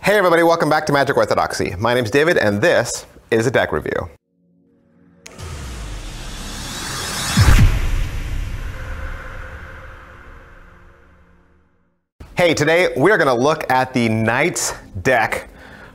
Hey everybody, welcome back to Magic Orthodoxy. My name's David and this is a deck review. Hey, today we're going to look at the Knights deck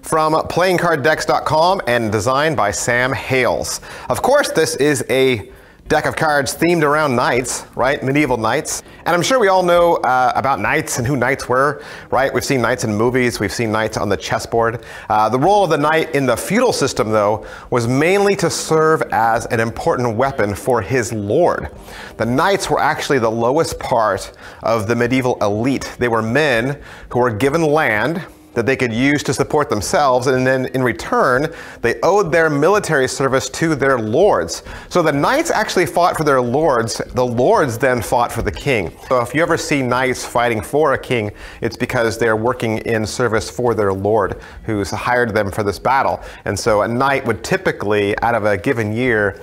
from playingcarddex.com and designed by Sam Hayles. Of course, this is a deck of cards themed around knights, right? Medieval knights. And I'm sure we all know about knights and who knights were, right? We've seen knights in movies, we've seen knights on the chessboard. The role of the knight in the feudal system, though, was mainly to serve as an important weapon for his lord. The knights were actually the lowest part of the medieval elite. They were men who were given land that they could use to support themselves, and then in return, they owed their military service to their lords. So the knights actually fought for their lords, the lords then fought for the king. So if you ever see knights fighting for a king, it's because they're working in service for their lord, who's hired them for this battle. And so a knight would typically, out of a given year,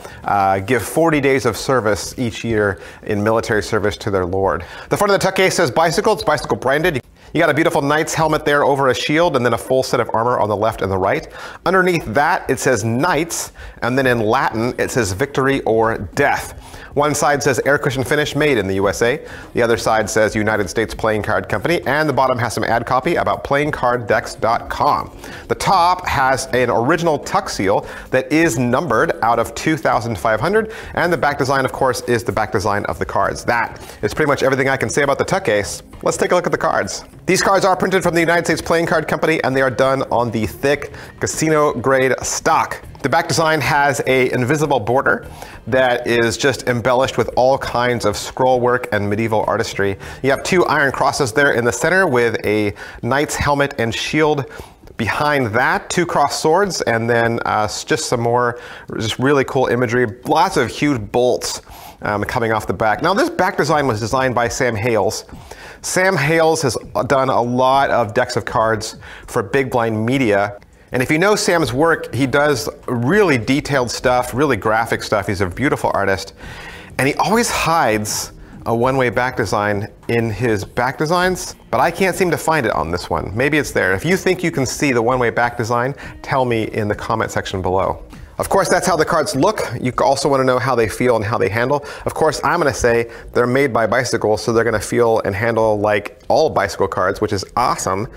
give 40 days of service each year in military service to their lord. The front of the tuck case says bicycle, it's bicycle branded. You got a beautiful knight's helmet there over a shield, and then a full set of armor on the left and the right. Underneath that, it says knights, and then in Latin, it says victory or death. One side says air cushion finish, made in the USA. The other side says United States Playing Card Company, and the bottom has some ad copy about playingcarddex.com. The top has an original tuck seal that is numbered out of 2,500, and the back design, of course, is the back design of the cards. That is pretty much everything I can say about the tuck case. Let's take a look at the cards. These cards are printed from the United States Playing Card Company, and they are done on the thick casino grade stock. The back design has an invisible border that is just embellished with all kinds of scroll work and medieval artistry. You have two iron crosses there in the center with a knight's helmet and shield. Behind that, two crossed swords, and then just some more just really cool imagery. Lots of huge bolts coming off the back. Now, this back design was designed by Sam Hayles. Sam Hayles has done a lot of decks of cards for Big Blind Media. And if you know Sam's work, he does really detailed stuff, really graphic stuff. He's a beautiful artist. And he always hides a one-way back design in his back designs, but I can't seem to find it on this one. Maybe it's there. If you think you can see the one-way back design, tell me in the comment section below. Of course, that's how the cards look. You also want to know how they feel and how they handle. Of course, I'm going to say they're made by bicycles, so they're going to feel and handle like all bicycle cards, which is awesome.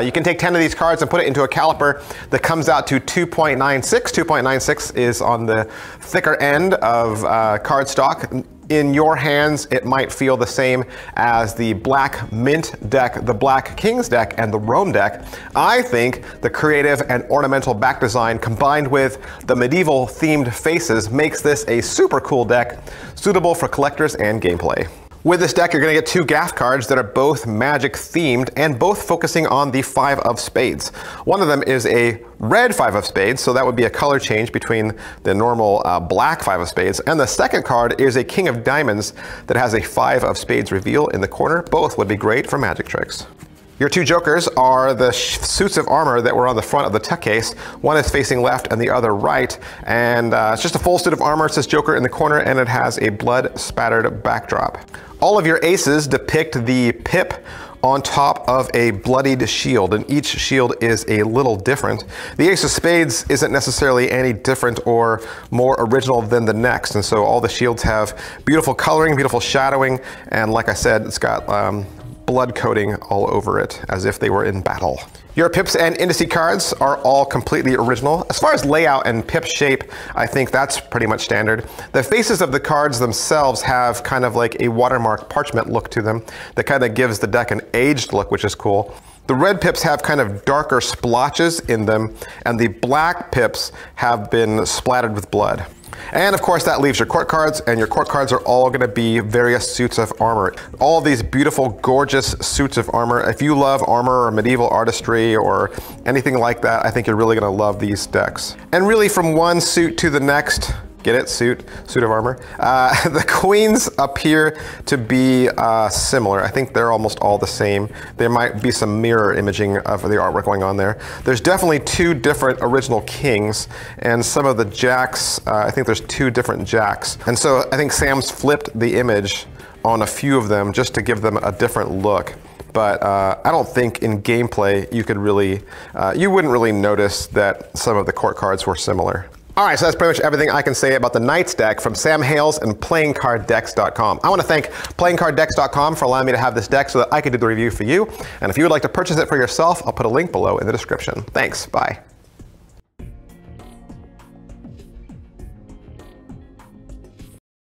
You can take 10 of these cards and put it into a caliper that comes out to 2.96. 2.96 is on the thicker end of cardstock. In your hands, it might feel the same as the Black Mint deck, the Black Kings deck, and the Rome deck. I think the creative and ornamental back design combined with the medieval themed faces makes this a super cool deck, suitable for collectors and gameplay. With this deck, you're going to get two gaff cards that are both magic themed and both focusing on the 5 of spades. One of them is a red 5 of spades, so that would be a color change between the normal black 5 of spades. And the second card is a king of diamonds that has a 5 of spades reveal in the corner. Both would be great for magic tricks. Your two jokers are the suits of armor that were on the front of the tuck case. One is facing left and the other right. And it's just a full suit of armor. It says Joker in the corner, and it has a blood-spattered backdrop. All of your aces depict the pip on top of a bloodied shield, and each shield is a little different. The ace of spades isn't necessarily any different or more original than the next, and so all the shields have beautiful coloring, beautiful shadowing, and like I said, it's got blood coating all over it as if they were in battle. Your pips and indice cards are all completely original. As far as layout and pip shape, I think that's pretty much standard. The faces of the cards themselves have kind of like a watermark parchment look to them that kind of gives the deck an aged look, which is cool. The red pips have kind of darker splotches in them, and the black pips have been splattered with blood. And of course, that leaves your court cards, and your court cards are all going to be various suits of armor. All these beautiful, gorgeous suits of armor. If you love armor or medieval artistry or anything like that, I think you're really going to love these decks. And really, from one suit to the next, get it? Suit of armor. The queens appear to be similar. I think they're almost all the same. There might be some mirror imaging of the artwork going on there. There's definitely two different original kings, and some of the jacks, I think there's two different jacks. And so I think Sam's flipped the image on a few of them just to give them a different look. but I don't think in gameplay you could really, you wouldn't really notice that some of the court cards were similar. All right, so that's pretty much everything I can say about the Knights deck from Sam Hayles and PlayingCardDecks.com. I want to thank PlayingCardDecks.com for allowing me to have this deck so that I could do the review for you. And if you would like to purchase it for yourself, I'll put a link below in the description. Thanks, bye.